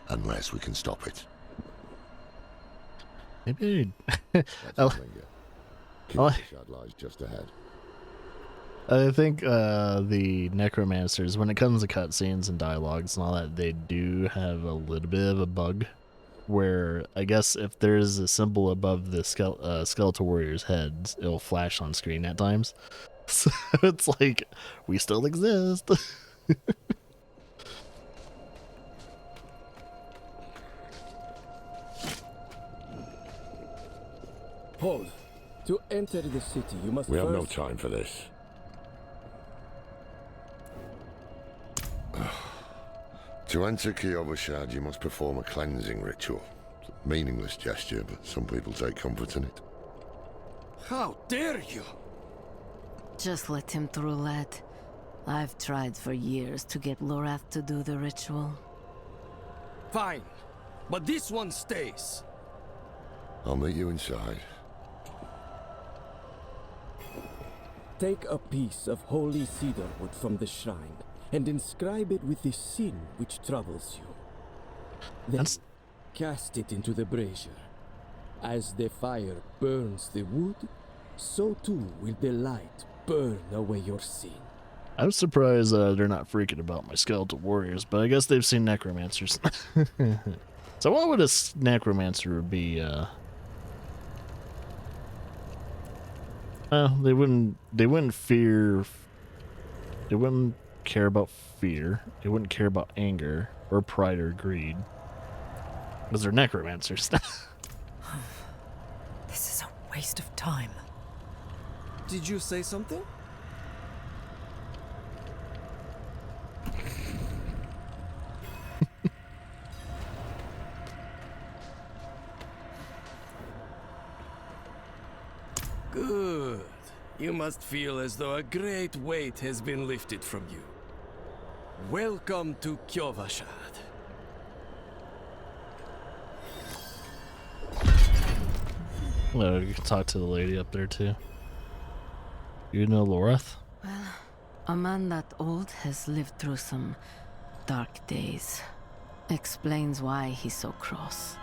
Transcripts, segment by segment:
unless we can stop it. Maybe That's Linger. Kingfisher lies just ahead. I think the necromancers, when it comes to cutscenes and dialogues and all that, they do have a little bit of a bug where I guess if there's a symbol above the skeletal warrior's heads, it'll flash on screen at times. So it's like, we still exist. Hold. To enter the city, you must We have first... no time for this. To enter Kyovashad, you must perform a cleansing ritual. It's a meaningless gesture, but some people take comfort in it. How dare you! Just let him through, lad. I've tried for years to get Lorath to do the ritual. Fine, but this one stays. I'll meet you inside. Take a piece of holy cedar wood from the shrine and inscribe it with the sin which troubles you. Then cast it into the brazier. As the fire burns the wood, so too will the light burn away your sin. I'm surprised they're not freaking about my skeletal warriors, but I guess they've seen necromancers. So what would a necromancer be? They wouldn't fear. They wouldn't care about fear. They wouldn't care about anger or pride or greed, because they're necromancers. This is a waste of time. Did you say something? Good. You must feel as though a great weight has been lifted from you. Welcome to Kyovashad. Well, you can talk to the lady up there too. You know Lorath? Well, a man that old has lived through some dark days. Explains why he's so cross.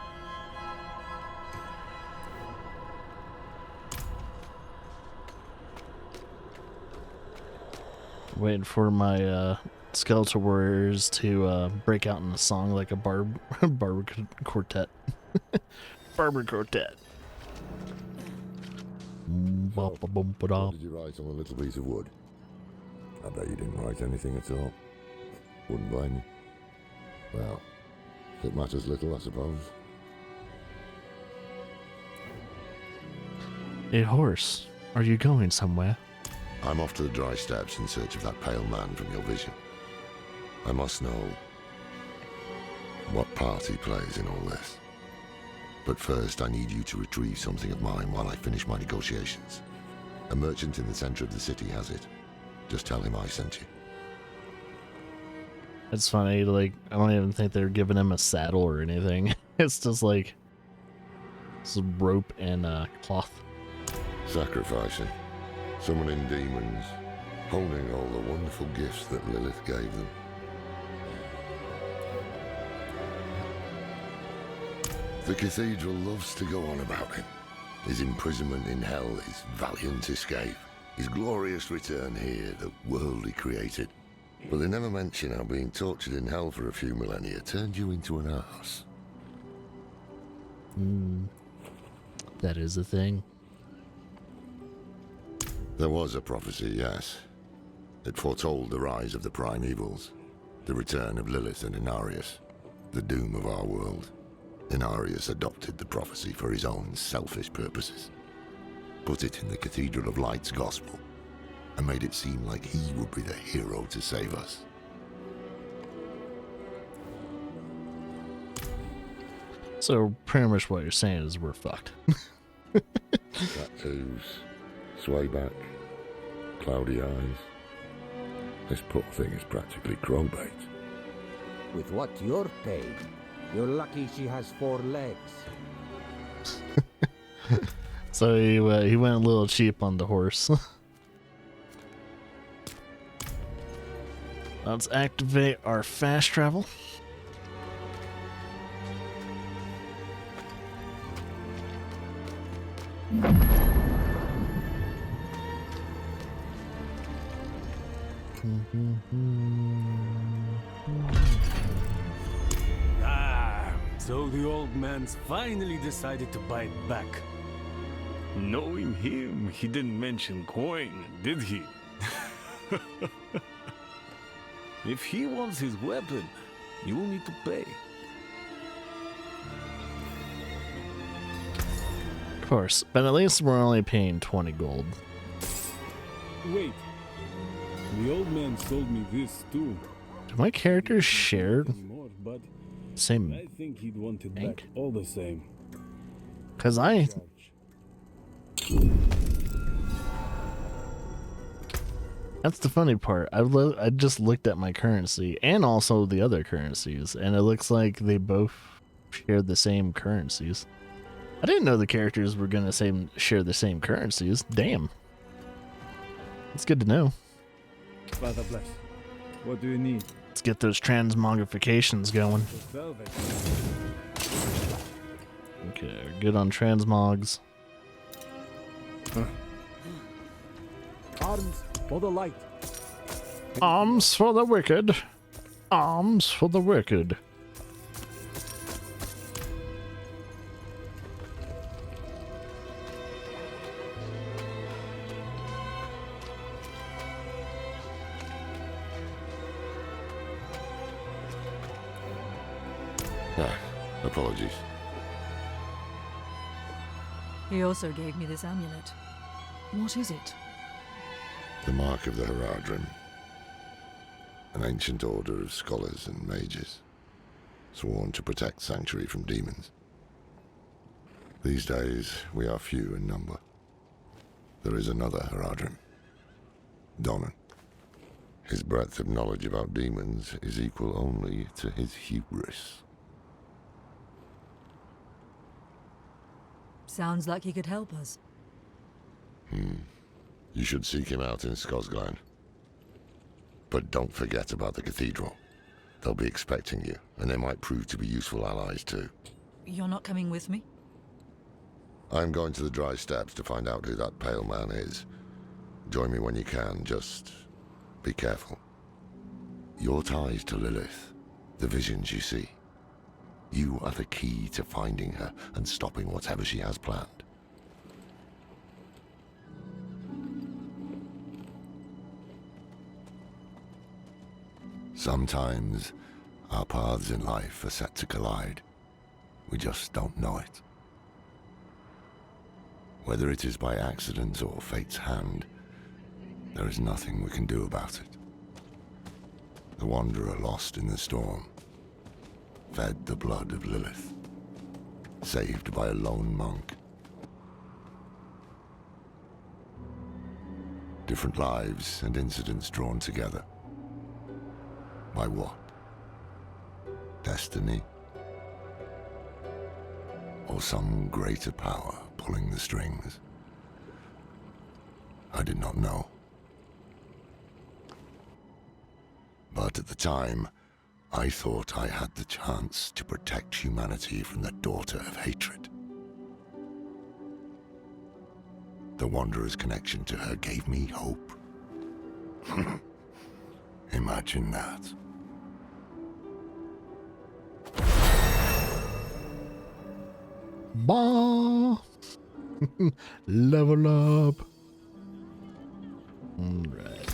Waiting for my skeletal warriors to break out in a song like a barber quartet. Barber quartet. What did you write on a little piece of wood? I bet you didn't write anything at all. Wouldn't blame you. Well, it matters little, I suppose. A horse. Are you going somewhere? I'm off to the dry steppes in search of that pale man from your vision. I must know what part he plays in all this. But first, I need you to retrieve something of mine while I finish my negotiations. A merchant in the center of the city has it. Just tell him I sent you. It's funny, like, I don't even think they're giving him a saddle or anything. It's just like some rope and cloth. Sacrificing. Summoning demons. Honing all the wonderful gifts that Lilith gave them. The cathedral loves to go on about him. His imprisonment in hell, his valiant escape, his glorious return here, the world he created. But they never mention how being tortured in hell for a few millennia turned you into an arse. That is a thing. There was a prophecy, yes. It foretold the rise of the primevals, the return of Lilith and Inarius, the doom of our world. Inarius adopted the prophecy for his own selfish purposes, put it in the Cathedral of Light's gospel, and made it seem like he would be the hero to save us. So pretty much what you're saying is we're fucked. Tattoos, sway back, cloudy eyes. This poor thing is practically crow bait. With what you're paid, you're lucky she has 4 legs. So he went a little cheap on the horse. Let's activate our fast travel. Ah, so the old man's finally decided to bite back. Knowing him, he didn't mention coin, did he? If he wants his weapon, you will need to pay. Of course, but at least we're only paying 20 gold. Wait. The old man sold me this too. Do my characters share Anymore, but same? I think he'd want it Ink? back all the same. Because I... That's the funny part. I just looked at my currency and also the other currencies, and it looks like they both share the same currencies. I didn't know the characters were gonna share the same currencies. Damn. It's good to know. Father bless. What do you need? Let's get those transmogrifications going. Velvet. Okay, good on transmogs. Arms for the light. Arms for the wicked. Arms for the wicked. Ah, apologies. He also gave me this amulet. What is it? The mark of the Haradrim. An ancient order of scholars and mages, sworn to protect Sanctuary from demons. These days, we are few in number. There is another Haradrim, Donan. His breadth of knowledge about demons is equal only to his hubris. Sounds like he could help us. You should seek him out in Skosglen. But don't forget about the cathedral. They'll be expecting you, and they might prove to be useful allies too. You're not coming with me? I'm going to the Dry Steppes to find out who that pale man is. Join me when you can, just be careful. Your ties to Lilith, the visions you see. You are the key to finding her and stopping whatever she has planned. Sometimes, our paths in life are set to collide. We just don't know it. Whether it is by accident or fate's hand, there is nothing we can do about it. The wanderer lost in the storm, fed the blood of Lilith, saved by a lone monk. Different lives and incidents drawn together. By what? Destiny? Or some greater power pulling the strings? I did not know. But at the time, I thought I had the chance to protect humanity from the daughter of hatred. The Wanderer's connection to her gave me hope. Imagine that. Bah! Level up. Alright.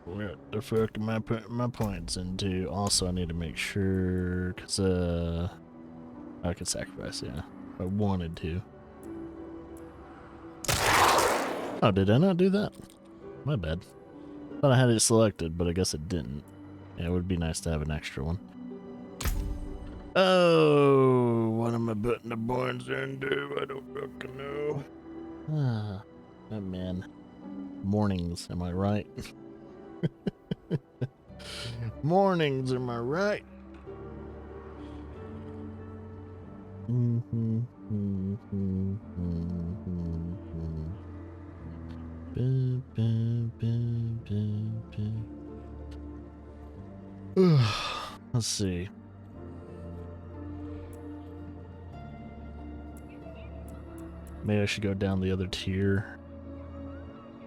What the fuck am I putting my points into? Also, I need to make sure, because, I could sacrifice, yeah. If I wanted to. Oh, did I not do that? My bad. Thought I had it selected, but I guess it didn't. Yeah, it would be nice to have an extra one. Oh, what am I putting the points into? I don't fucking know. Ah, oh man. Mornings, am I right? Mornings, am I right? Let's see. Maybe I should go down the other tier.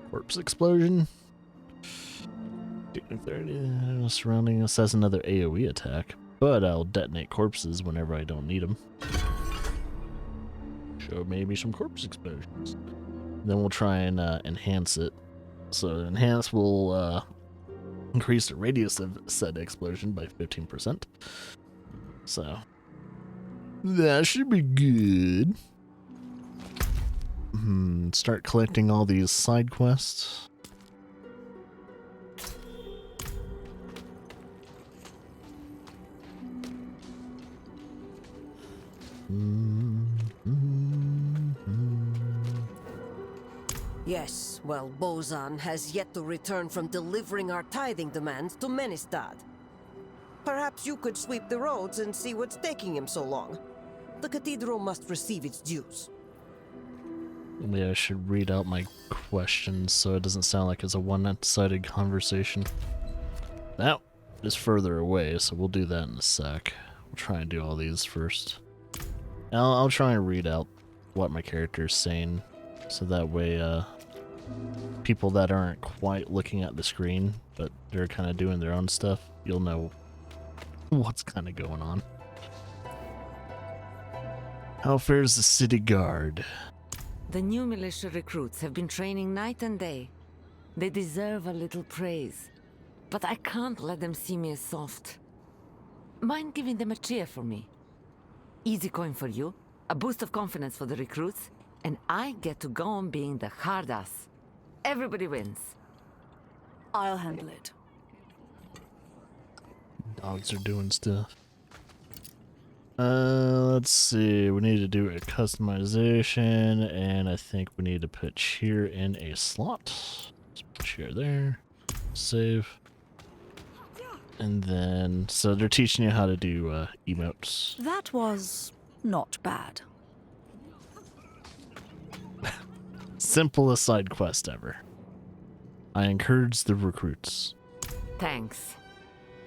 Corpse explosion. 30 surrounding us has another AoE attack, but I'll detonate corpses whenever I don't need them. Show maybe some corpse explosions. Then we'll try and enhance it. So enhance will increase the radius of said explosion by 15%. So that should be good. Start collecting all these side quests. Yes, well, Bozan has yet to return from delivering our tithing demands to Menestad. Perhaps you could sweep the roads and see what's taking him so long. The cathedral must receive its dues. Maybe I should read out my questions so it doesn't sound like it's a one-sided conversation. Now, it's further away, so we'll do that in a sec. We'll try and do all these first. I'll try and read out what my character is saying, so that way people that aren't quite looking at the screen, but they're kind of doing their own stuff, you'll know what's kind of going on. How fares the city guard? The new militia recruits have been training night and day. They deserve a little praise, but I can't let them see me as soft. Mind giving them a cheer for me? Easy coin for you, a boost of confidence for the recruits, and I get to go on being the hard ass. Everybody wins. I'll handle it. Dogs are doing stuff. Let's see. We need to do a customization, and I think we need to put cheer in a slot. Let's put cheer there. Save. And then, so they're teaching you how to do emotes. That was not bad. Simplest side quest ever. I encourage the recruits. Thanks.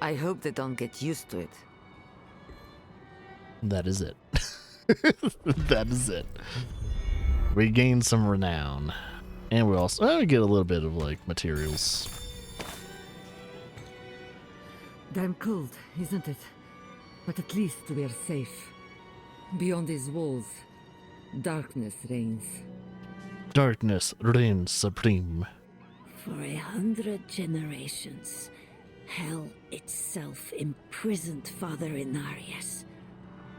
I hope they don't get used to it. That is it. That is it. We gain some renown. And we also get a little bit of, like, materials. Damn cold, isn't it? But at least we are safe. Beyond these walls, darkness reigns. Darkness reigns supreme. For 100 generations, hell itself imprisoned Father Inarius.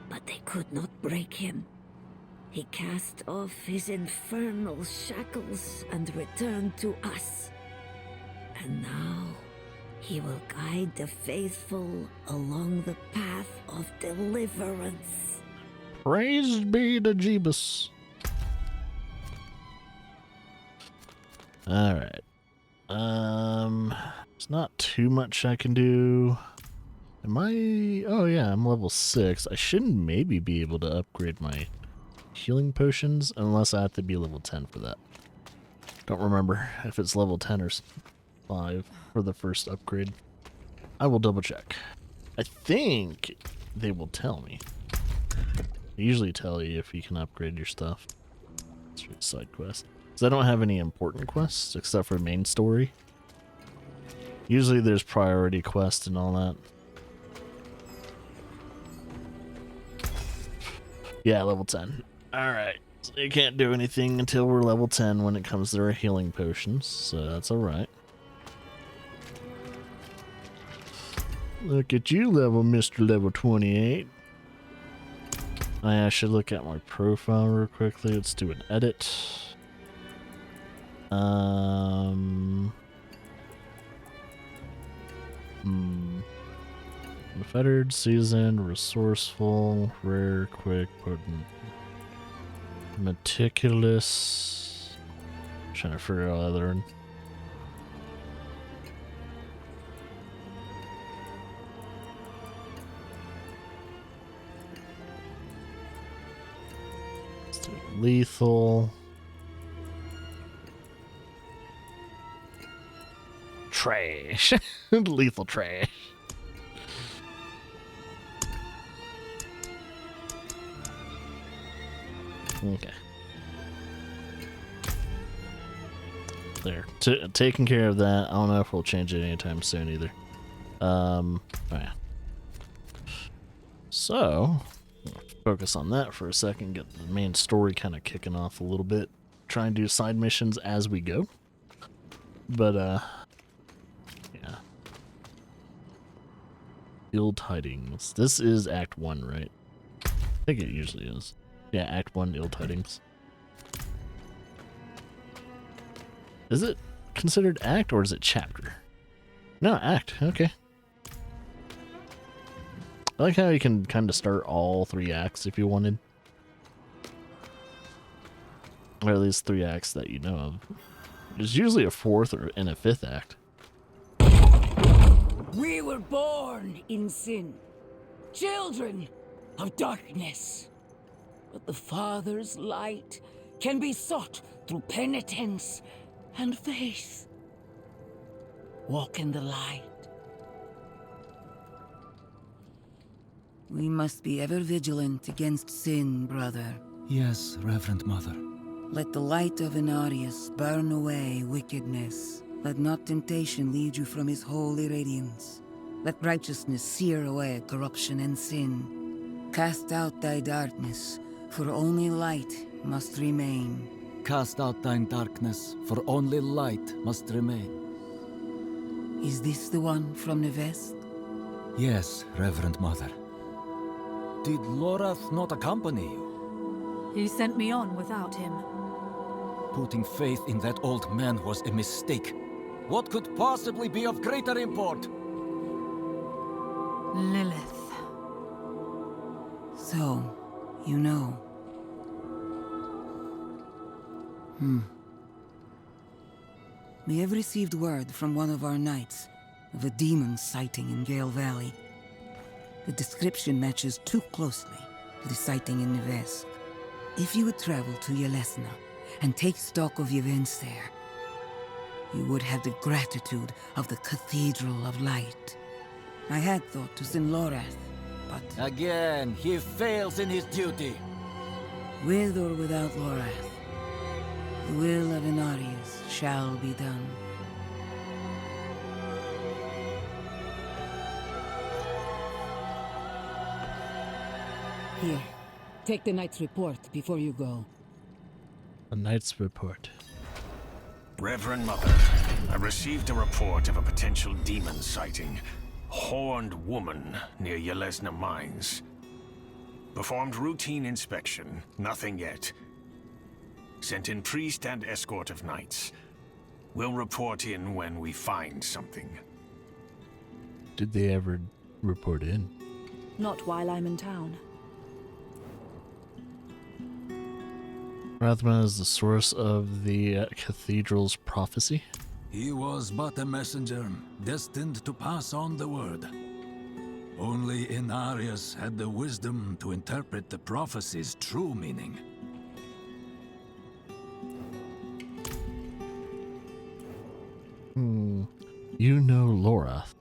But they could not break him. He cast off his infernal shackles and returned to us. And now he will guide the faithful along the path of deliverance. Praised be the Jeebus. Alright. There's not too much I can do. Am I... Oh yeah, I'm level 6. I shouldn't maybe be able to upgrade my healing potions unless I have to be level 10 for that. Don't remember if it's level 10 or 5 for the first upgrade. I will double check. I think they will tell me. They usually tell you if you can upgrade your stuff. Let's read side quest. Because I don't have any important quests except for main story. Usually there's priority quests and all that. Yeah, level 10. Alright. So you can't do anything until we're level 10 when it comes to our healing potions, so that's alright. Look at you, Mr. Level 28. I should look at my profile real quickly. Let's do an edit. Unfettered, seasoned, resourceful, rare, quick, potent, meticulous. I'm trying to figure out other one. Let's do lethal. Trash. Lethal trash. Okay. there. Taking care of that. I don't know if we'll change it anytime soon either. Oh yeah. So, focus on that for a second. Get the main story kind of kicking off a little bit. Try and do side missions as we go. But yeah. Ill Tidings. This is Act 1, right? I think it usually is. Yeah, Act 1, Ill Tidings. Is it considered act or is it chapter? No, act. Okay. I like how you can kind of start all 3 acts if you wanted. Or at least 3 acts that you know of. There's usually a 4th and a 5th act. We were born in sin, children of darkness. But the Father's light can be sought through penitence and faith. Walk in the light. We must be ever vigilant against sin, brother. Yes, Reverend Mother. Let the light of Inarius burn away wickedness. Let not temptation lead you from his holy radiance. Let righteousness sear away corruption and sin. Cast out thy darkness, for only light must remain. Cast out thine darkness, for only light must remain. Is this the one from the west? Yes, Reverend Mother. Did Lorath not accompany you? He sent me on without him. Putting faith in that old man was a mistake. What could possibly be of greater import? Lilith. So, you know. We have received word from one of our knights of a demon sighting in Gale Valley. The description matches too closely to the sighting in the west. If you would travel to Yelesna and take stock of the events there, you would have the gratitude of the Cathedral of Light. I had thought to send Lorath, but... Again, he fails in his duty. with or without Lorath, the will of Inarius shall be done. Here, take the knight's report before you go. A knight's report. Reverend Mother, I received a report of a potential demon sighting. Horned woman near Yelesna Mines. Performed routine inspection, nothing yet. Sent in priest and escort of knights. We'll report in when we find something. Did they ever report in? Not while I'm in town. Rathman is the source of the cathedral's prophecy. He was but a messenger, destined to pass on the word. Only Inarius had the wisdom to interpret the prophecy's true meaning. You know Lorath.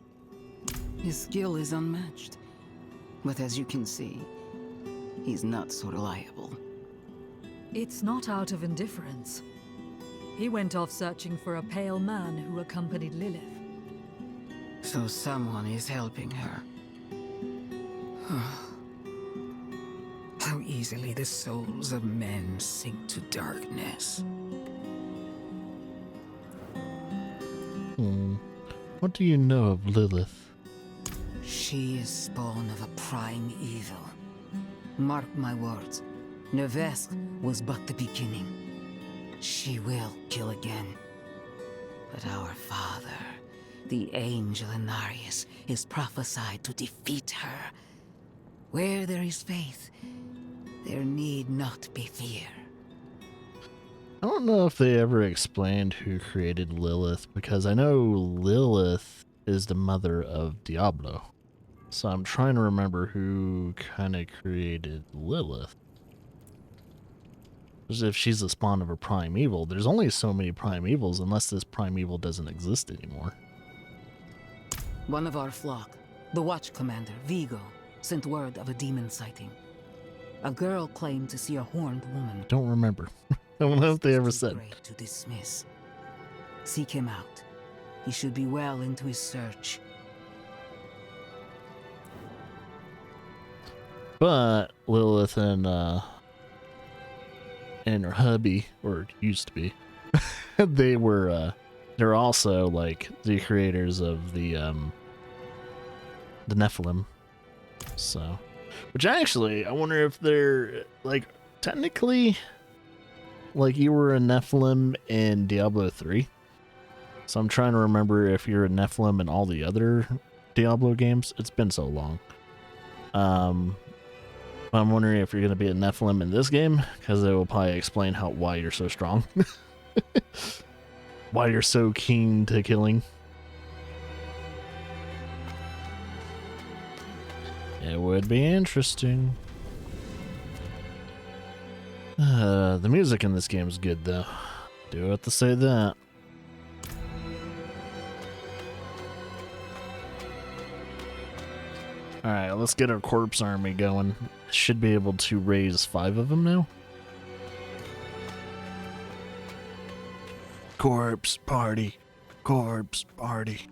His skill is unmatched. But as you can see, he's not so reliable. It's not out of indifference. He went off searching for a pale man who accompanied Lilith. So someone is helping her. How easily the souls of men sink to darkness. What do you know of Lilith? She is spawn of a prime evil. Mark my words, Nevesk was but the beginning. She will kill again. But our father, the angel Inarius, is prophesied to defeat her. Where there is faith, there need not be fear. I don't know if they ever explained who created Lilith, because I know Lilith is the mother of Diablo. So I'm trying to remember who kind of created Lilith. As if she's the spawn of a primeval. There's only so many primevals unless this primeval doesn't exist anymore. One of our flock, the watch commander, Vigo, sent word of a demon sighting. A girl claimed to see a horned woman. Don't remember. I don't know if they ever said. To dismiss. Seek him out. He should be well into his search. But Lilith and her hubby, or used to be, they're also like the creators of the Nephilim. So, which actually, I wonder if they're like technically, like you were a Nephilim in Diablo 3. So I'm trying to remember if you're a Nephilim in all the other Diablo games. It's been so long. I'm wondering if you're going to be a Nephilim in this game, because it will probably explain why you're so strong. Why you're so keen to killing. It would be interesting. The music in this game is good, though. Do have to say that. Alright, let's get our corpse army going. Should be able to raise 5 of them now. Corpse party. Corpse party.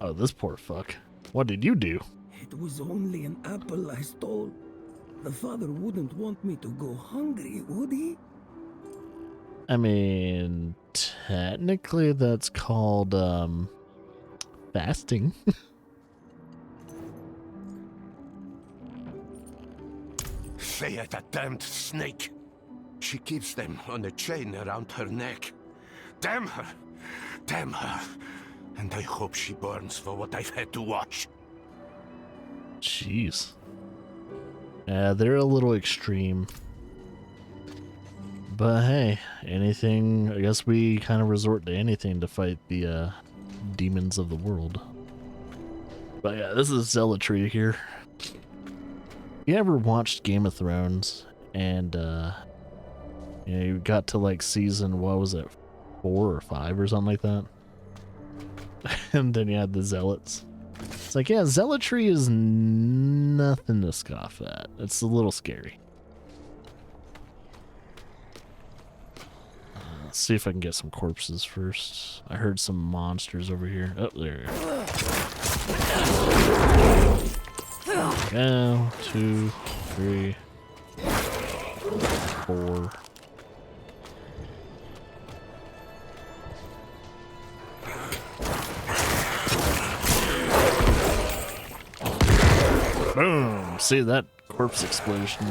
Oh, this poor fuck. What did you do? It was only an apple I stole. The father wouldn't want me to go hungry, would he? I mean, technically that's called, fasting. Faya, that damned snake. She keeps them on a chain around her neck. Damn her! Damn her! And I hope she burns for what I've had to watch. Jeez. Yeah, they're a little extreme. But hey, anything, I guess we kind of resort to anything to fight the demons of the world. But yeah, this is zealotry here. You ever watched Game of Thrones and you got to like season, what was it, 4 or 5 or something like that? And then you had the zealots. It's like, yeah, zealotry is nothing to scoff at. It's a little scary. Let's see if I can get some corpses first. I heard some monsters over here. Oh, there. 1, 2, 3, 4. Boom! See that corpse explosion.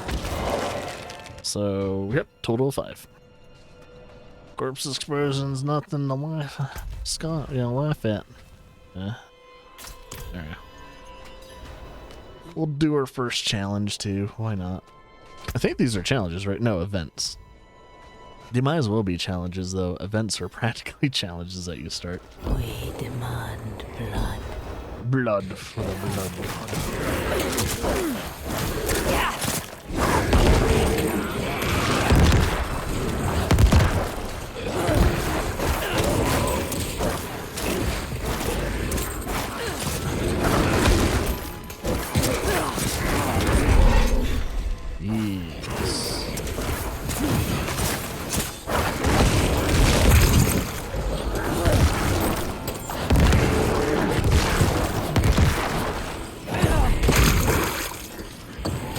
So, yep, total of 5. Corpse explosion's nothing to laugh at. Alright. We'll do our first challenge too. Why not? I think these are challenges, right? No, events. They might as well be challenges, though. Events are practically challenges that you start. We demand blood. Blood for the blood.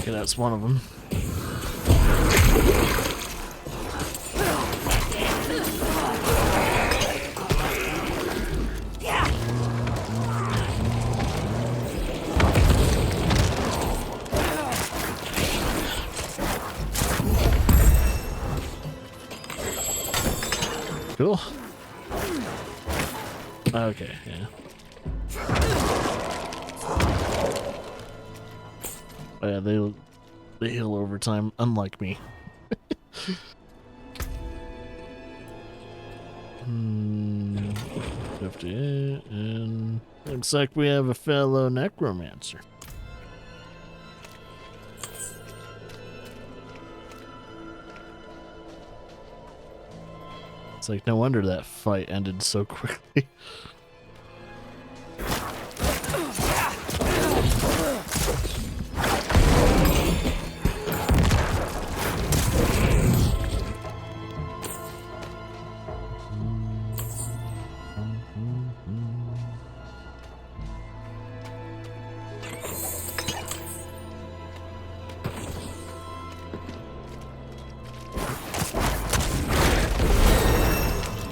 That's one of them. Cool. Okay, yeah. Oh, yeah, they heal over time, unlike me. 58, and looks like we have a fellow necromancer. It's like no wonder that fight ended so quickly.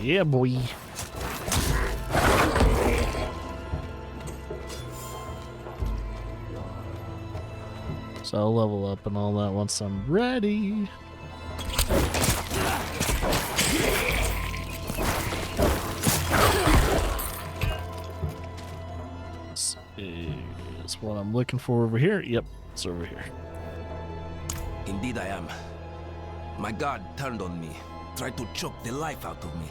Yeah, boy. So I'll level up and all that once I'm ready. This is what I'm looking for over here. Yep, it's over here. Indeed I am. My god turned on me, tried to choke the life out of me.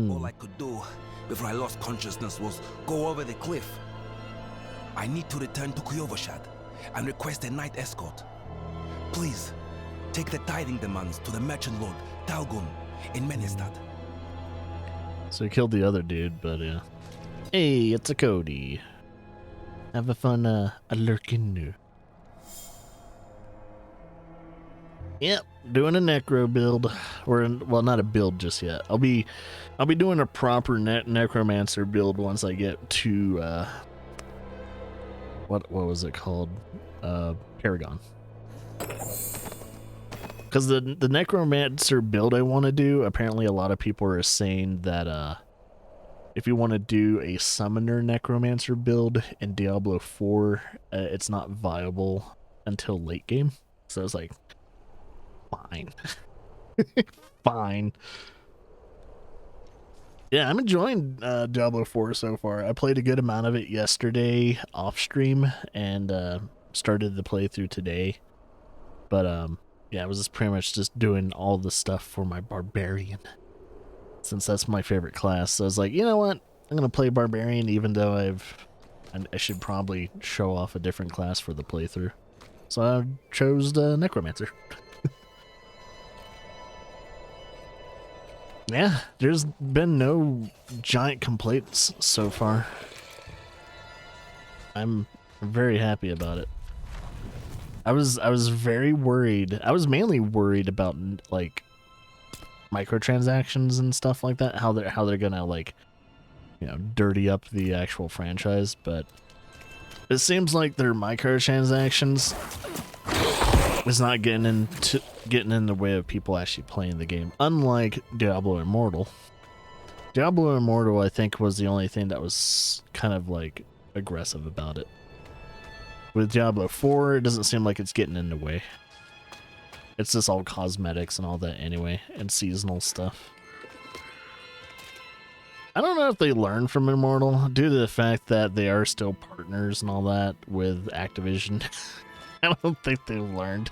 All I could do before I lost consciousness was go over the cliff. I need to return to Kyovashad and request a night escort. Please, take the tithing demands to the merchant lord, Talgun, in Menestad. So he killed the other dude, but yeah. Hey, it's a Cody. Have a fun, a lurking. Yep, doing a necro build. Well, not a build just yet. I'll be doing a proper necromancer build once I get to what was it called? Paragon. Because the necromancer build I want to do, apparently a lot of people are saying that if you want to do a summoner necromancer build in Diablo 4, it's not viable until late game. So it's like, fine. Fine. Yeah, I'm enjoying Diablo 4 so far. I played a good amount of it yesterday off stream and started the playthrough today. But yeah, I was just pretty much just doing all the stuff for my barbarian, since that's my favorite class. So I was like, you know what? I'm gonna play barbarian, even though I should probably show off a different class for the playthrough. So I chose the necromancer. Yeah, there's been no giant complaints so far. I'm very happy about it. I was very worried. I was mainly worried about like microtransactions and stuff like that. How they're gonna like, you know, dirty up the actual franchise. But it seems like their microtransactions is not getting in the way of people actually playing the game. Unlike Diablo Immortal. Diablo Immortal, I think, was the only thing that was kind of like aggressive about it. With Diablo 4, it doesn't seem like it's getting in the way. It's just all cosmetics and all that anyway, and seasonal stuff. I don't know if they learned from Immortal, due to the fact that they are still partners and all that with Activision. I don't think they've learned.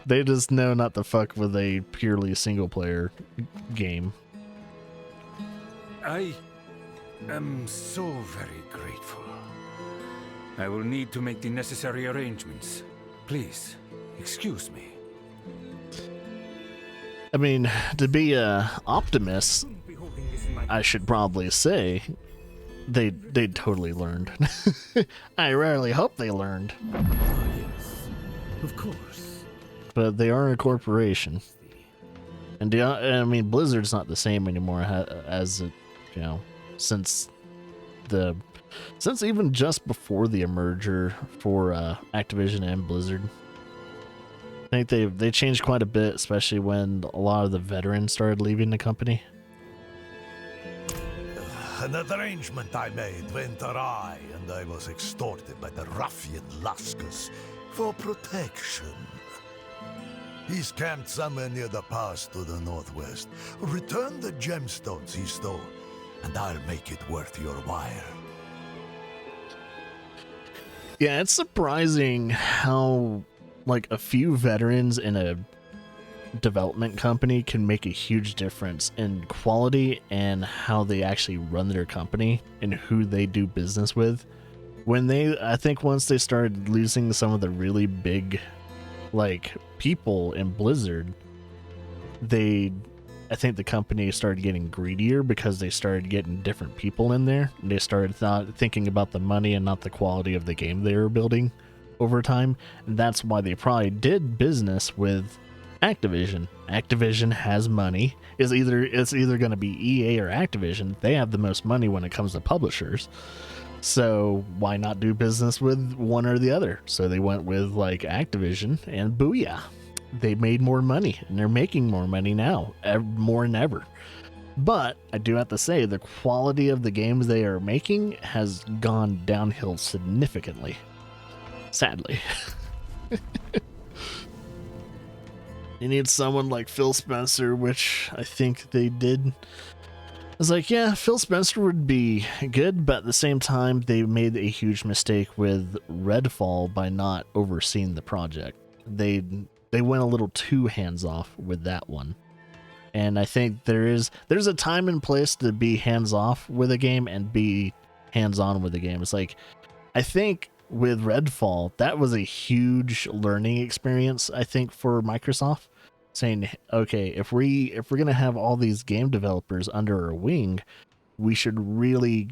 They just know not to fuck with a purely single-player game. I am so very grateful. I will need to make the necessary arrangements. Please, excuse me. I mean, to be an optimist, I should probably say they totally learned. I rarely hope they learned. Yes, of course. But they are a corporation, and I mean, Blizzard's not the same anymore as it, you know, since even just before the merger for Activision and Blizzard. I think they changed quite a bit, especially when a lot of the veterans started leaving the company. An arrangement I made went awry, and I was extorted by the ruffian Laskus for protection. He's camped somewhere near the pass to the northwest. Return the gemstones he stole, and I'll make it worth your while. Yeah, it's surprising how, like, a few veterans in a development company can make a huge difference in quality and how they actually run their company and who they do business with. I think once they started losing some of the really big, like, people in Blizzard, I think the company started getting greedier because they started getting different people in there. And they started thinking about the money and not the quality of the game they were building over time. And that's why they probably did business with Activision. Activision has money. It's either going to be EA or Activision. They have the most money when it comes to publishers. So why not do business with one or the other? So they went with like Activision, and booyah, they made more money, and they're making more money now, more than ever. But I do have to say, the quality of the games they are making has gone downhill significantly, sadly. You need someone like Phil Spencer, which I think they did. I was like, yeah, Phil Spencer would be good, but at the same time, they made a huge mistake with Redfall by not overseeing the project. They went a little too hands-off with that one. And I think there's a time and place to be hands-off with a game and be hands-on with a game. It's like, I think with Redfall, that was a huge learning experience, I think, for Microsoft. Saying, okay, if we're gonna have all these game developers under our wing, we should really,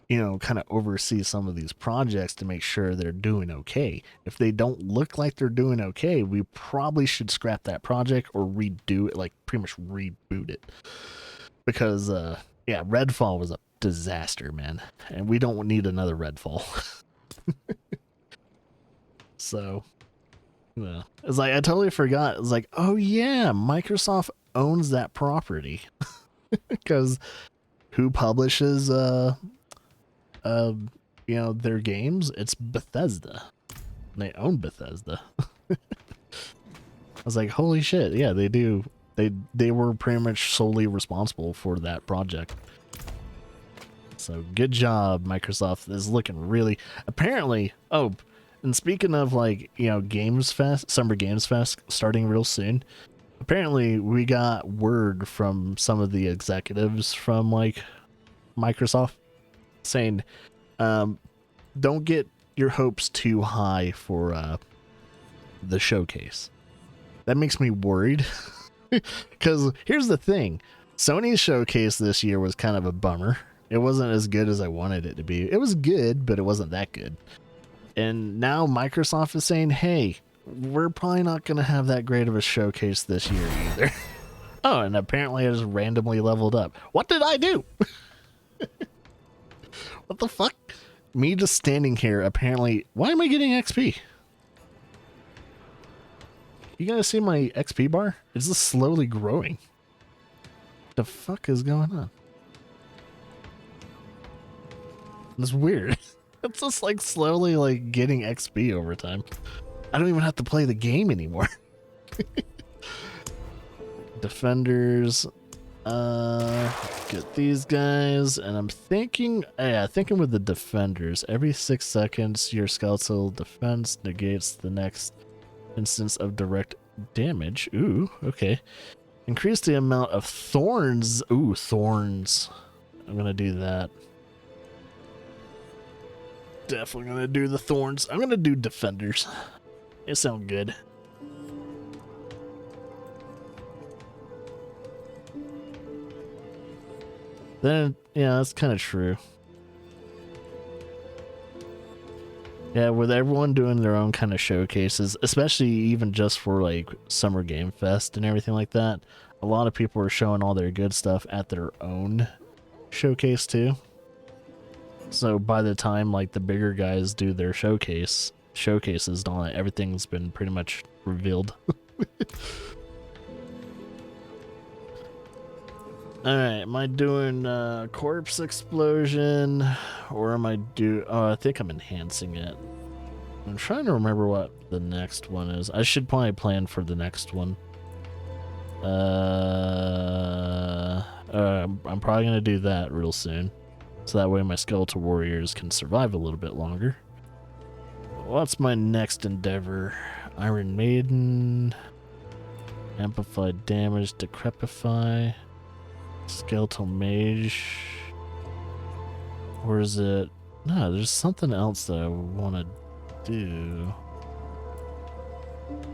kind of oversee some of these projects to make sure they're doing okay. If they don't look like they're doing okay, we probably should scrap that project or redo it, like pretty much reboot it. Because Redfall was a disaster, man, and we don't need another Redfall. So yeah, it's like I totally forgot. It's like, oh yeah, Microsoft owns that property. Because who publishes their games? It's Bethesda. They own Bethesda. I was like, holy shit, yeah, they do. They were pretty much solely responsible for that project. So good job, Microsoft. Is looking really, apparently. Oh, and speaking of Games Fest, Summer Games Fest starting real soon. Apparently we got word from some of the executives from Microsoft saying, don't get your hopes too high for the showcase. That makes me worried. Because here's the thing. Sony's showcase this year was kind of a bummer. It wasn't as good as I wanted it to be. It was good, but it wasn't that good. And now Microsoft is saying, hey, we're probably not going to have that great of a showcase this year either. Oh, and apparently I just randomly leveled up. What did I do? What the fuck? Me just standing here, apparently. Why am I getting XP? You guys see my XP bar? It's just slowly growing. What the fuck is going on? It's weird. It's just slowly getting XP over time. I don't even have to play the game anymore. Defenders. Get these guys. And I'm thinking with the defenders, every 6 seconds your skeletal defense negates the next instance of direct damage. Ooh, okay. Increase the amount of thorns. Ooh, thorns. I'm gonna do that. Definitely gonna do the thorns. I'm gonna do defenders. They sound good. Then, yeah, that's kind of true. Yeah, with everyone doing their own kind of showcases, especially even just for Summer Game Fest and everything like that, a lot of people are showing all their good stuff at their own showcase too. So by the time the bigger guys do their showcases and all that, everything's been pretty much revealed. Alright, am I doing corpse explosion, or am I I think I'm enhancing it. I'm trying to remember what the next one is. I should probably plan for the next one. I'm probably gonna do that real soon. So that way my skeletal warriors can survive a little bit longer. What's my next endeavor? Iron Maiden. Amplified damage, decrepify. Skeletal mage. Or is it... No, there's something else that I want to do.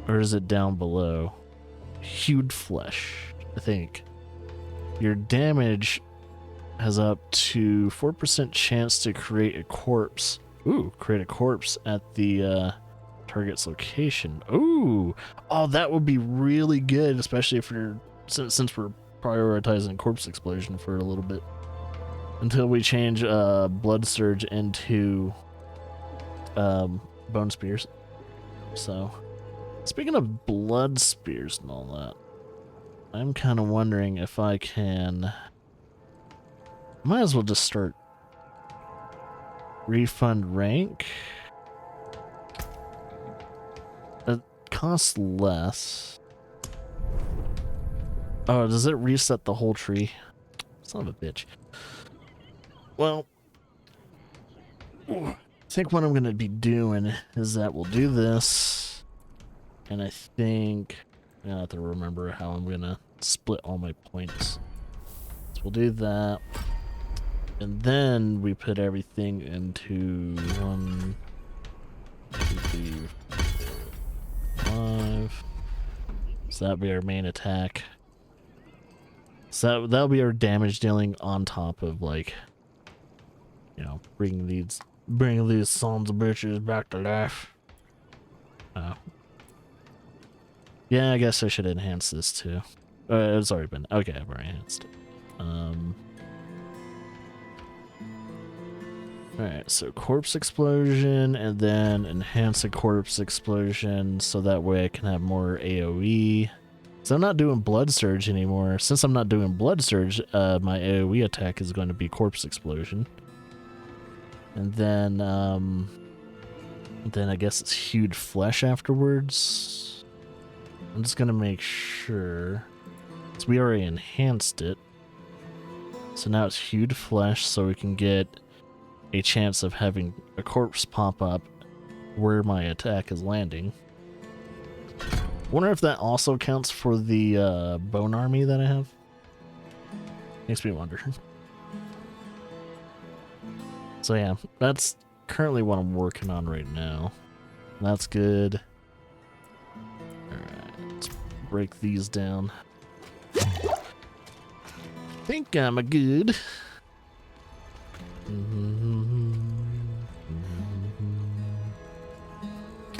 Or is it down below? Hewed flesh, I think. Your damage has up to 4% chance to create a corpse. Ooh, create a corpse at the target's location. Ooh, oh, that would be really good, especially if you're since we're prioritizing corpse explosion for a little bit. until we change Blood Surge into Bone Spears. So, speaking of Blood Spears and all that, I'm kind of wondering if I can... Might as well just start refund rank. It costs less. Oh, does it reset the whole tree? Son of a bitch. Well, I think what I'm going to be doing is that we'll do this, and I think I have to remember how I'm going to split all my points. So we'll do that, and then we put everything into 1, 2, 3, 4, 5. So that'll be our main attack. So that'll be our damage dealing on top of, like, you know, bring these sons of bitches back to life. Yeah, I guess I should enhance this too. It's already been, okay, I've already enhanced it. Alright, so corpse explosion, and then enhance a corpse explosion so that way I can have more AoE. So I'm not doing Blood Surge anymore. Since I'm not doing Blood Surge, my AoE attack is going to be corpse explosion. And then I guess it's Hued Flesh afterwards. I'm just gonna make sure. So we already enhanced it. So now it's Hued Flesh, so we can get a chance of having a corpse pop up where my attack is landing. Wonder if that also counts for the bone army that I have. Makes me wonder. So yeah, that's currently what I'm working on right now. That's good. Alright, let's break these down. Think I'm a good.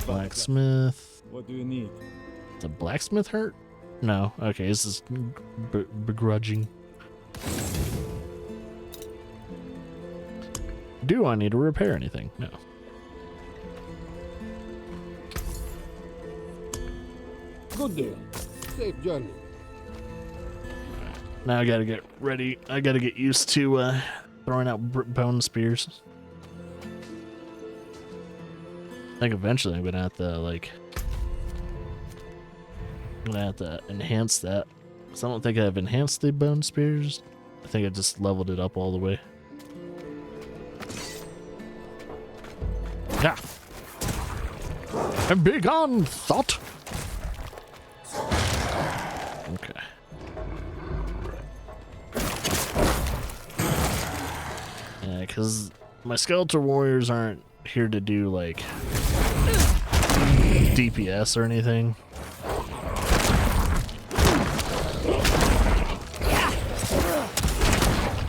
Blacksmith. What do you need? Does a blacksmith hurt? No. Okay, this is begrudging. Do I need to repair anything? No. Good day. Safe journey. Now I gotta get ready. I gotta get used to throwing out bone spears. I think eventually I'm gonna have to, like... I'm gonna have to enhance that. Because I don't think I've enhanced the bone spears. I think I just leveled it up all the way. Yeah. And be gone, thought. Okay. Yeah, because my skeletal warriors aren't here to do, like, DPS or anything.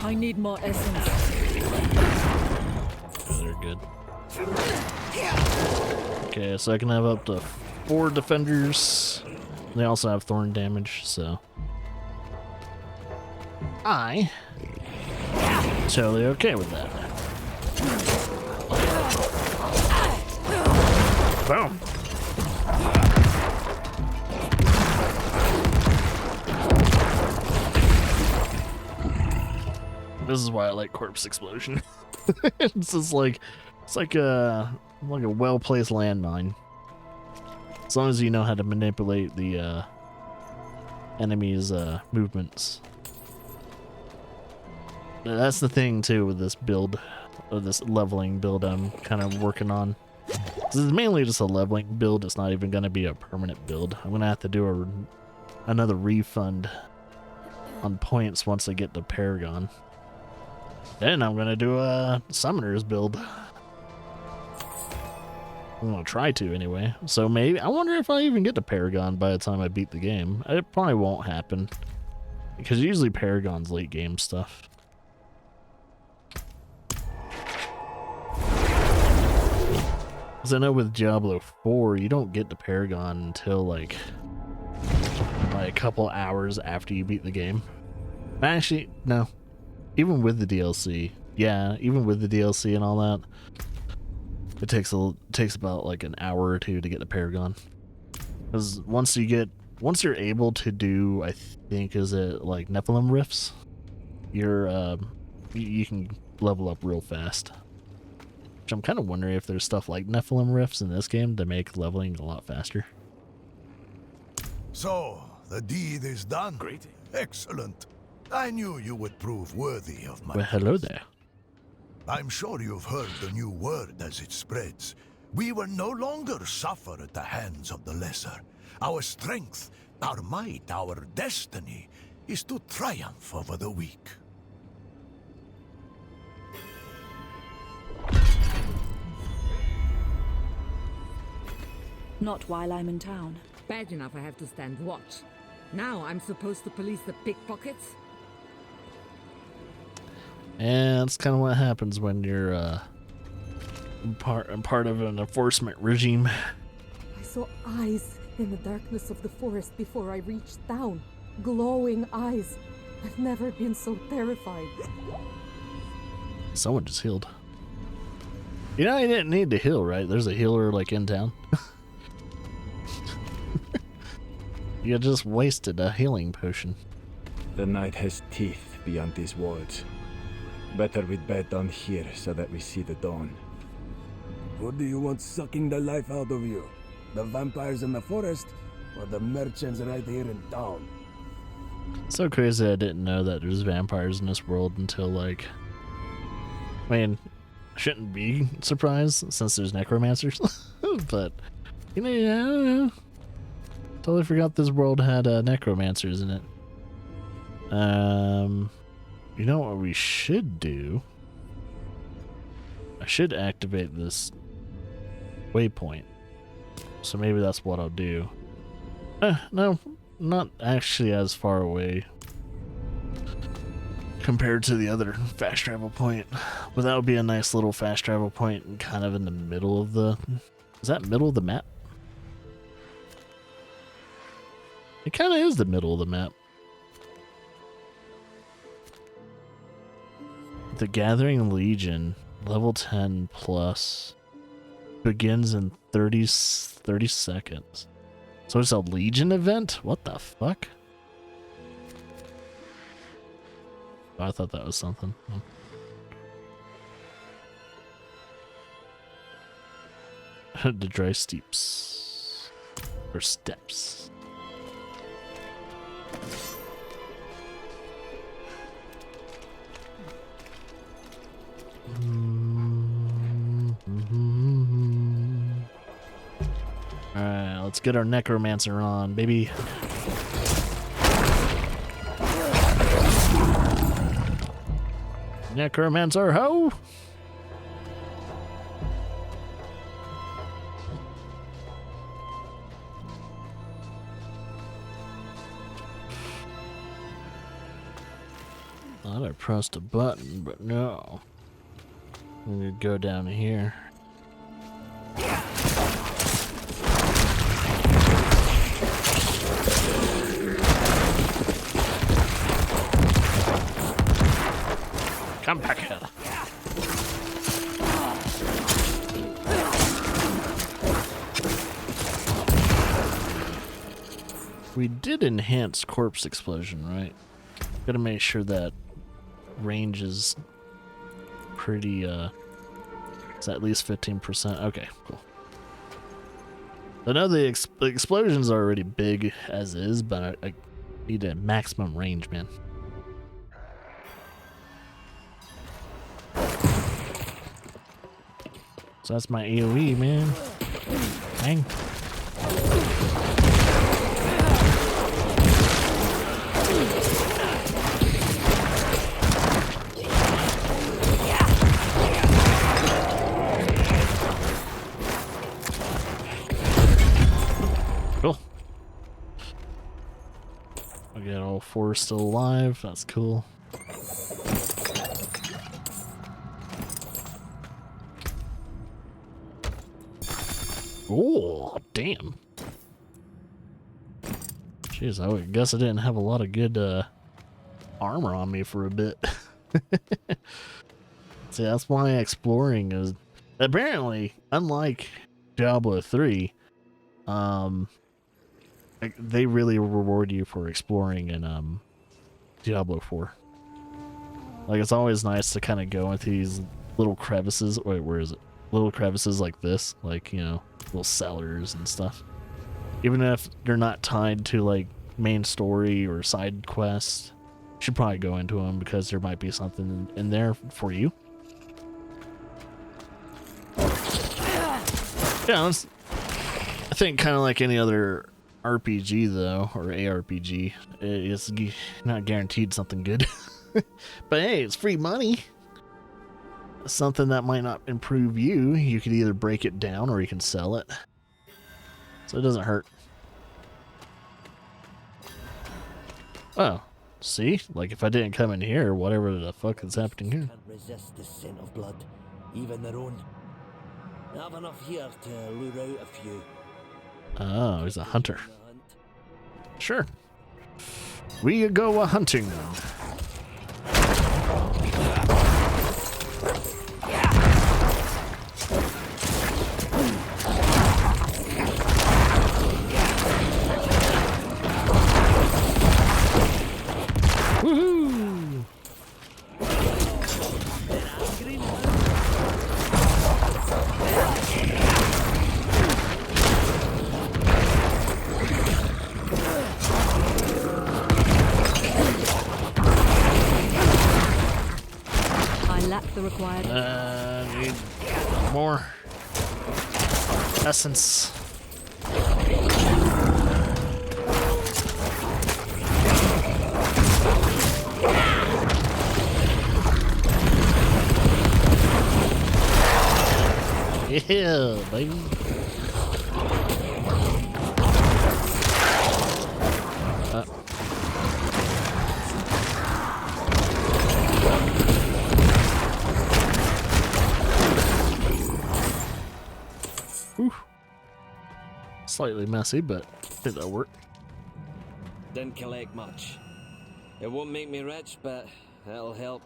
I need more essence. Oh, they're good. Okay, so I can have up to 4 defenders. They also have thorn damage, so I totally okay with that. Boom. This is why I like corpse explosion. It's just like, it's like a well-placed landmine. As long as you know how to manipulate the enemy's movements. That's the thing too with this build, or this leveling build I'm kind of working on. This is mainly just a leveling build. It's not even going to be a permanent build. I'm going to have to do another refund on points once I get to Paragon. Then I'm going to do a Summoner's build. I'm going to try to anyway. So maybe, I wonder if I even get to Paragon by the time I beat the game. It probably won't happen. Because usually Paragon's late game stuff. Because I know with Diablo 4, you don't get to Paragon until like a couple hours after you beat the game. Actually, no. even with the DLC, even with the DLC and all that, it takes about like an hour or two to get the Paragon. Because once you're able to do, I think, is it like Nephilim Rifts, you can level up real fast. Which I'm kind of wondering if there's stuff like Nephilim Rifts in this game to make leveling a lot faster. So, the deed is done. Great. Excellent. I knew you would prove worthy of my... Well, hello there. I'm sure you've heard the new word as it spreads. We will no longer suffer at the hands of the lesser. Our strength, our might, our destiny is to triumph over the weak. Not while I'm in town. Bad enough I have to stand watch. Now I'm supposed to police the pickpockets? And that's kind of what happens when you're part of an enforcement regime. I saw eyes in the darkness of the forest before I reached town. Glowing eyes. I've never been so terrified. Someone just healed. You know, you didn't need to heal, right? There's a healer like in town. You just wasted a healing potion. The night has teeth beyond these walls. Better we bed down here so that we see the dawn. What do you want sucking the life out of you? The vampires in the forest, or the merchants right here in town? So crazy I didn't know that there's vampires in this world until, like... I mean, shouldn't be surprised since there's necromancers. But, you know, I don't know. Totally forgot this world had necromancers in it. You know what we should do? I should activate this waypoint. So maybe that's what I'll do. No, not actually as far away compared to the other fast travel point. But that would be a nice little fast travel point kind of in the middle of the... Is that middle of the map? It kind of is the middle of the map. The Gathering Legion, level 10 plus, begins in 30 seconds. So it's a Legion event? What the fuck? Oh, I thought that was something. The dry steeps. Or steps. Alright, let's get our necromancer on, baby. Necromancer, ho! Thought I pressed a button, but no. I'm gonna go down here. Come back here. We did enhance corpse explosion, right? Gotta make sure that range is pretty, it's at least 15%. Okay, cool. I know the explosions are already big as is, but I need a maximum range, man. So that's my AoE, man. Bang. Cool. I got all four still alive. That's cool. Oh, damn. Jeez, I guess I didn't have a lot of good armor on me for a bit. See, that's why exploring is apparently, unlike Diablo 3, they really reward you for exploring in Diablo 4. Like, it's always nice to kind of go into these little crevices. Wait, where is it? Little crevices like this, like, you know, little cellars and stuff. Even if they're not tied to like main story or side quests, you should probably go into them because there might be something in there for you. Yeah, I think kind of like any other RPG though, or ARPG, it's not guaranteed something good. But hey, it's free money. Something that might not improve you, you could either break it down or you can sell it. So it doesn't hurt. Oh, see? Like if I didn't come in here, whatever the fuck is happening here. Can't resist the scent of blood, even their own. I have enough here to lure out a few. Oh, he's a hunter. Sure. We go a-hunting. Woohoo! I lack the required. Need more essence. Yeah, baby. Slightly messy, but I think that'll work. Didn't collect much. It won't make me rich, but it'll help.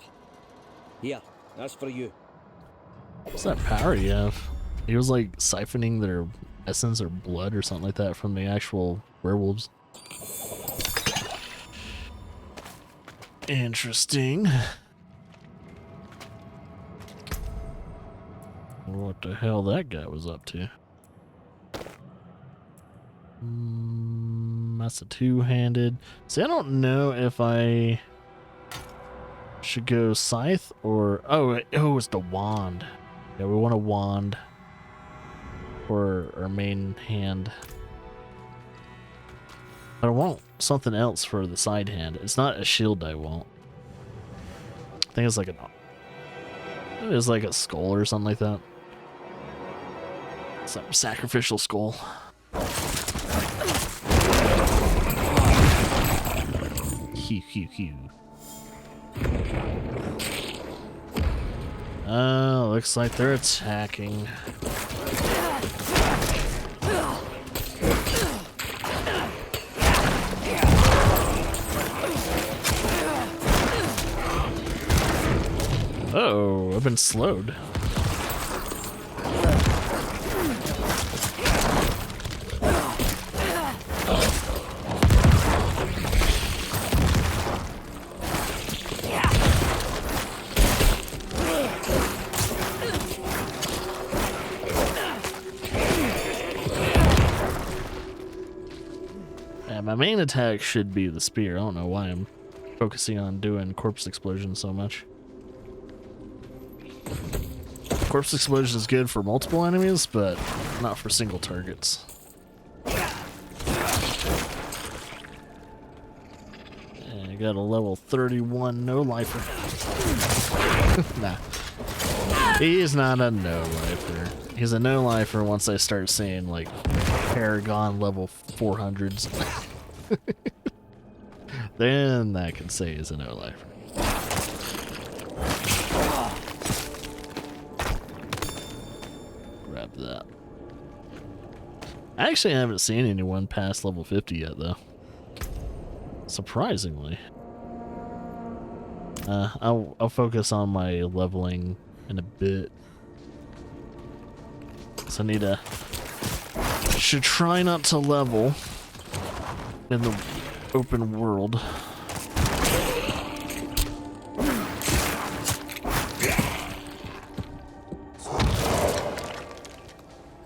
Here, that's for you. What's that power you have? He was like siphoning their essence or blood or something like that from the actual werewolves. Interesting. What the hell that guy was up to? That's a two-handed. See, I don't know if I should go scythe or oh, it's the wand. Yeah, we want a wand for our main hand. But I want something else for the side hand. It's not a shield I want. I think it's like a skull or something like that. Some sacrificial skull. Hew. Oh, looks like they're attacking. Oh, I've been slowed. My main attack should be the spear. I don't know why I'm focusing on doing corpse explosion so much. Corpse explosion is good for multiple enemies, but not for single targets. And I got a level 31 no-lifer. Nah. He's not a no-lifer. He's a no-lifer once I start seeing, like, Paragon level 400s. Then I can say he's a no-lifer. Grab that. Actually, I haven't seen anyone past level 50 yet, though. Surprisingly. I'll focus on my leveling in a bit. So I need to... should try not to level in the open world.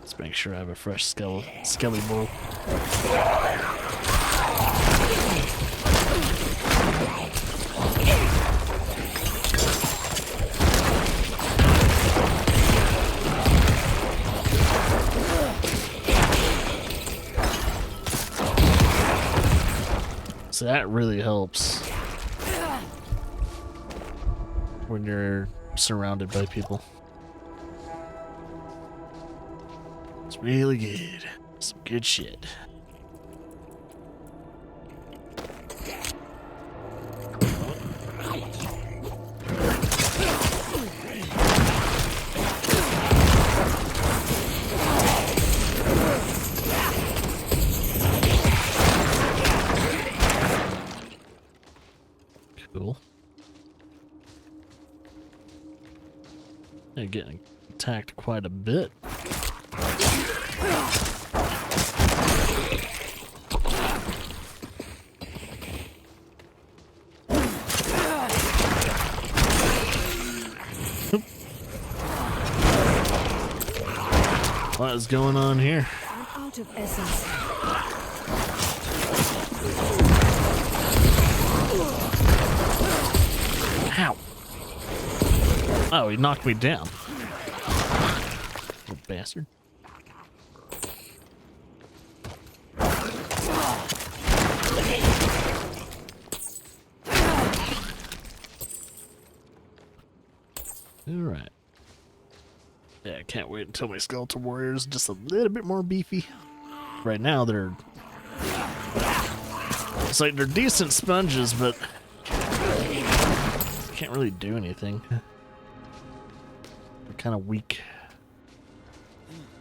Let's make sure I have a fresh skelly bowl. So that really helps when you're surrounded by people. It's really good. Some good shit. Cool. They're getting attacked quite a bit. What is going on here? I'm out of essence. Ow! Oh, he knocked me down. Little bastard. Alright. Yeah, I can't wait until my skeletal warrior's just a little bit more beefy. Right now they're... it's like they're decent sponges, but... can't really do anything. They're kind of weak.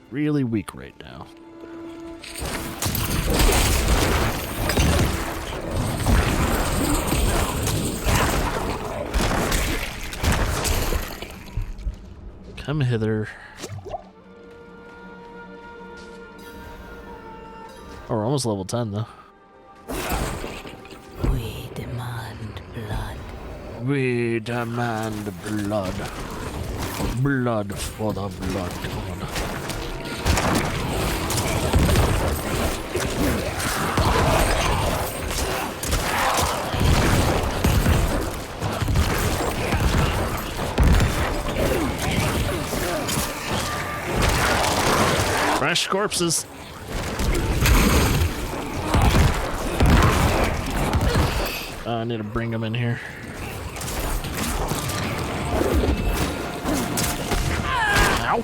Really weak right now. Come hither. Oh, we're almost level 10 though. We demand blood. We demand blood. Blood for the blood god. Fresh corpses. I need to bring them in here. Ow.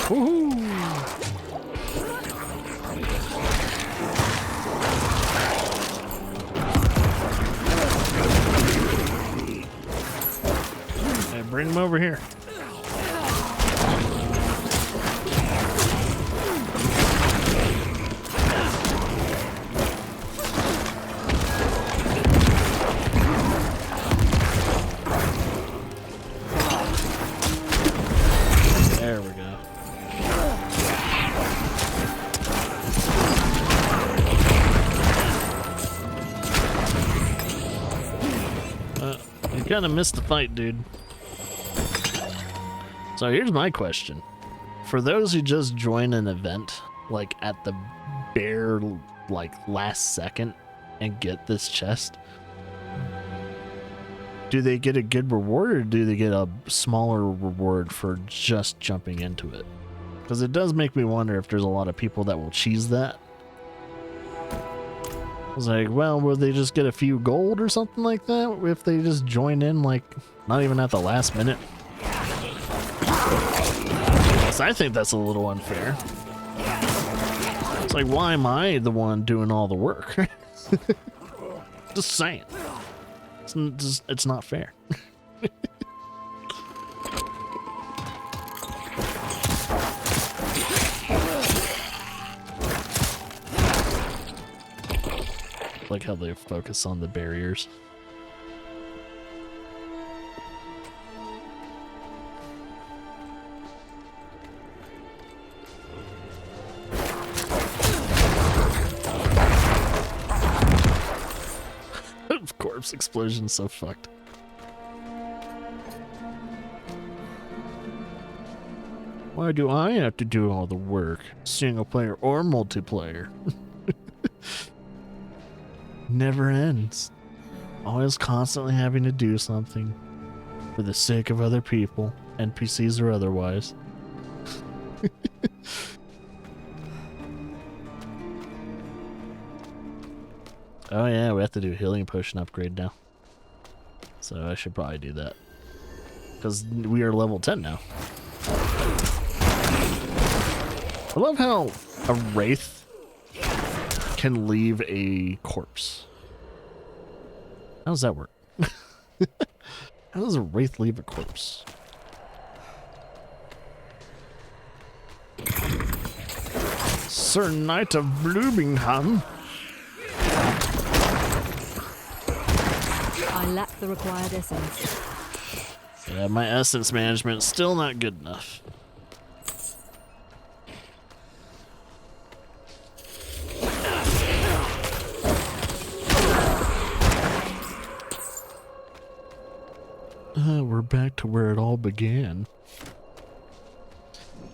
Woohoo. Hey, bring them over here. There we go. You kind of missed the fight, dude. So here's my question. For those who just join an event, like at the bare, like last second and get this chest, do they get a good reward or do they get a smaller reward for just jumping into it? Because it does make me wonder if there's a lot of people that will cheese that. I was like, well, will they just get a few gold or something like that if they just join in, like, not even at the last minute? So I think that's a little unfair. It's like, why am I the one doing all the work? Just saying. It's not fair. like how they focus on the barriers. Corpse explosion, so fucked. Why do I have to do all the work? Single player or multiplayer? Never ends. Always constantly having to do something for the sake of other people, NPCs or otherwise. Oh yeah, we have to do a healing potion upgrade now. So I should probably do that. Because we are level 10 now. I love how a wraith can leave a corpse. How does that work? How does a wraith leave a corpse? Sir Knight of Bloomington. I lack the required essence. Yeah, my essence management is still not good enough. We're back to where it all began.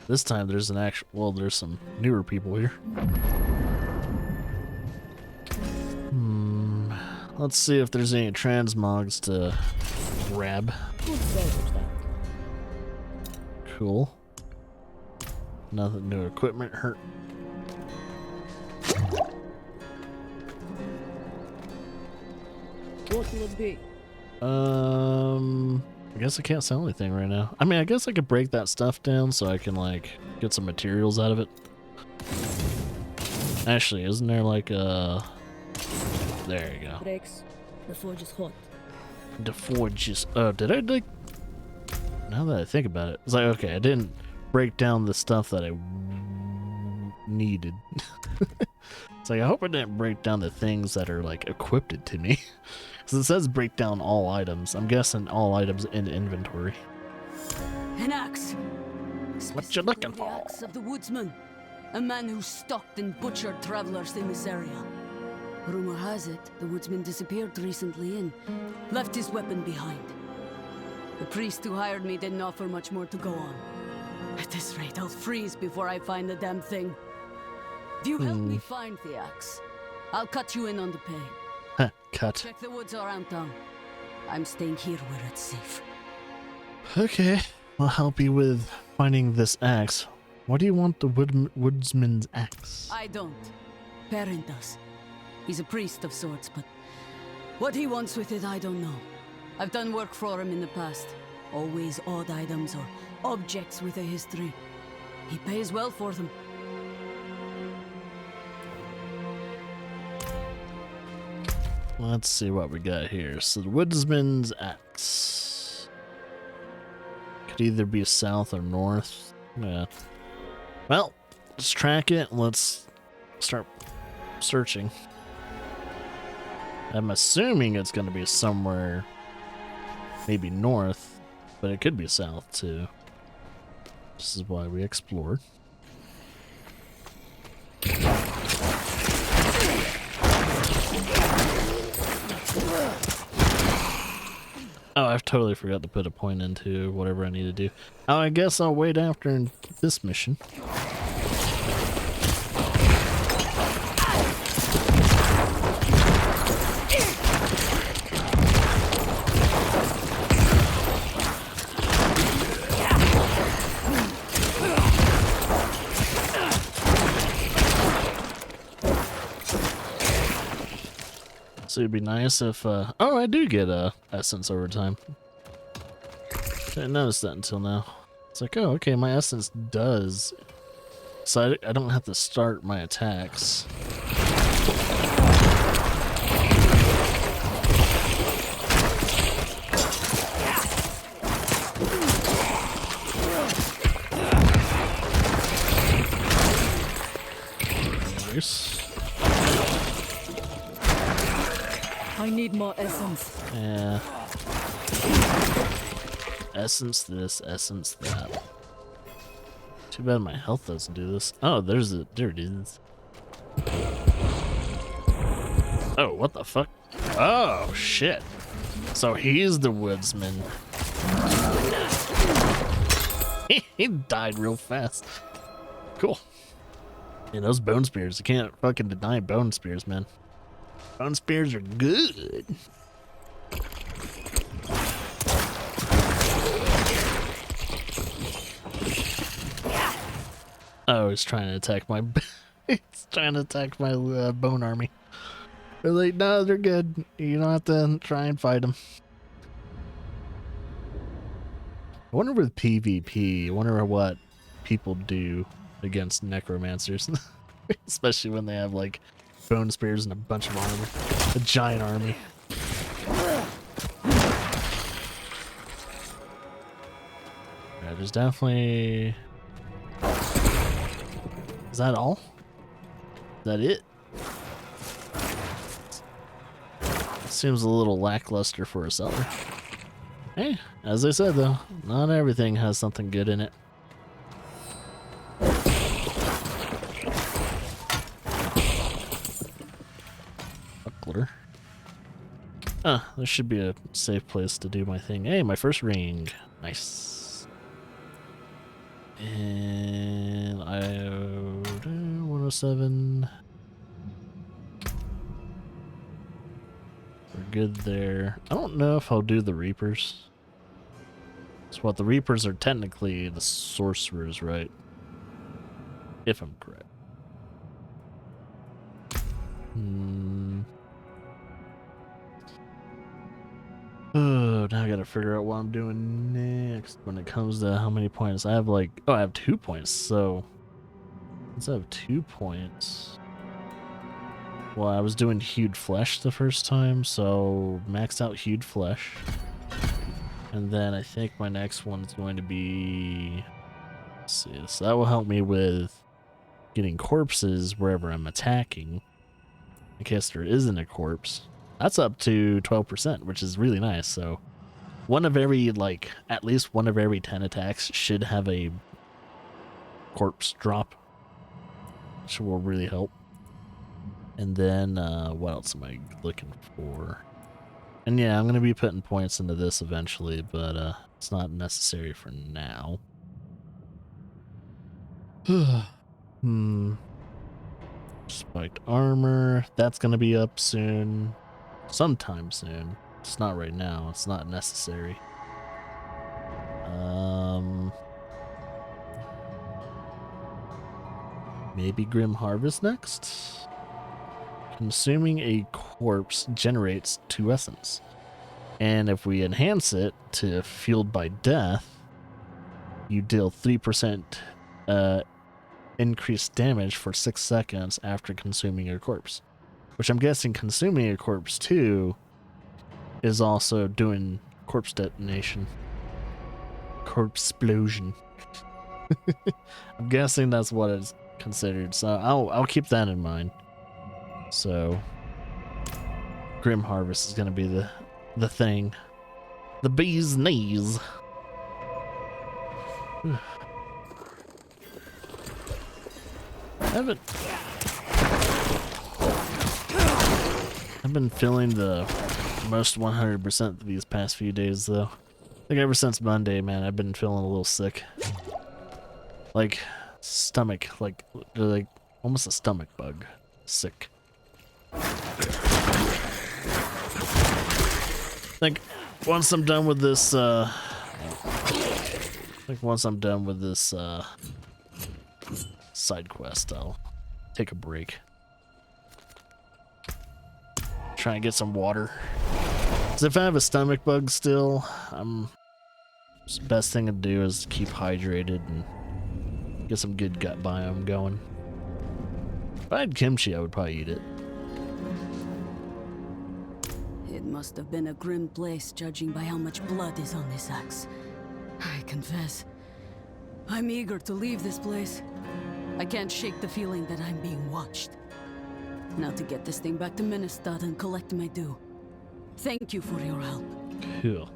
This time there's an actual, well, there's some newer people here. Let's see if there's any transmogs to grab. Cool. Nothing new equipment hurt. What will it be? I guess I can't sell anything right now. I mean, I guess I could break that stuff down so I can, like, get some materials out of it. Actually, isn't there, like, there you go. Breaks. The forge is hot. The forge is, oh, did I, like, now that I think about it, it's like, okay, I didn't break down the stuff that I needed. It's like, I hope I didn't break down the things that are, like, equipped to me. Because it says break down all items. I'm guessing all items in inventory. An axe. What you looking for? The axe of the Woodsmen. A man who stalked and butchered travelers in this area. Rumor has it, the Woodsman disappeared recently and left his weapon behind. The priest who hired me didn't offer much more to go on. At this rate, I'll freeze before I find the damn thing. If you help me find the axe, I'll cut you in on the pay. Huh, cut. Check the woods around town. I'm staying here where it's safe. Okay, I'll help you with finding this axe. Why do you want the woodsman's axe? I don't. Perrin does. He's a priest of sorts, but what he wants with it, I don't know. I've done work for him in the past. Always odd items or objects with a history. He pays well for them. Let's see what we got here. So the woodsman's axe. Could either be south or north. Yeah. Well, let's track it and let's start searching. I'm assuming it's going to be somewhere maybe north, but it could be south too. This is why we explored. Oh, I've totally forgot to put a point into whatever I need to do. Oh, I guess I'll wait after this mission. So it'd be nice if, oh, I do get essence over time. Didn't notice that until now. It's like, oh, okay, my essence does. So I don't have to start my attacks. Nice. I need more essence. Yeah. Essence this, essence that. Too bad my health doesn't do this. Oh, there it is. Oh, what the fuck? Oh, shit. So he's the woodsman. He died real fast. Cool. Yeah, those bone spears. You can't fucking deny bone spears, man. Bone spears are good. Oh, he's trying to attack my... he's trying to attack my bone army. They're like, no, they're good. You don't have to try and fight them. I wonder with PvP, I wonder what people do against necromancers. Especially when they have, like, bone spears and a bunch of armor. A giant army. Yeah, there's definitely... Is that all? Is that it? Seems a little lackluster for a seller. Hey, as I said though, not everything has something good in it. Buckler. Ah, there should be a safe place to do my thing. Hey, my first ring. Nice. And I 107. We're good there. I don't know if I'll do the Reapers. So what, the Reapers are technically the sorcerers, right? If I'm correct. Oh, now I gotta figure out what I'm doing next when it comes to how many points. I have like, oh, I have 2 points, so since I have 2 points. Well, I was doing Hued Flesh the first time, so maxed out Hued Flesh. And then I think my next one's going to be... Let's see, so that will help me with getting corpses wherever I'm attacking. In case there isn't a corpse. That's up to 12%, which is really nice, so... One of every, like, at least one of every 10 attacks should have a corpse drop. Which will really help. And then, what else am I looking for? And yeah, I'm going to be putting points into this eventually, but it's not necessary for now. Spiked armor. That's going to be up soon. Sometime soon. It's not right now. It's not necessary. Maybe Grim Harvest next? Consuming a corpse generates 2 essence. And if we enhance it to Fueled by Death, you deal 3% increased damage for 6 seconds after consuming a corpse. Which I'm guessing consuming a corpse too is also doing corpse detonation. Corpse explosion. I'm guessing that's what it's considered, so I'll keep that in mind. So, Grim Harvest is gonna be the thing. The bee's knees. I've been feeling the most 100% these past few days, though. Like ever since Monday, man, I've been feeling a little sick. Like stomach, like almost a stomach bug. Sick. I think once I'm done with this, side quest, I'll take a break. Try and get some water. 'Cause if I have a stomach bug still, the best thing to do is keep hydrated and get some good gut biome going. If I had kimchi, I would probably eat it. It must have been a grim place, judging by how much blood is on this axe. I confess, I'm eager to leave this place. I can't shake the feeling that I'm being watched. Now to get this thing back to Ministad and collect my due. Thank you for your help. Cool.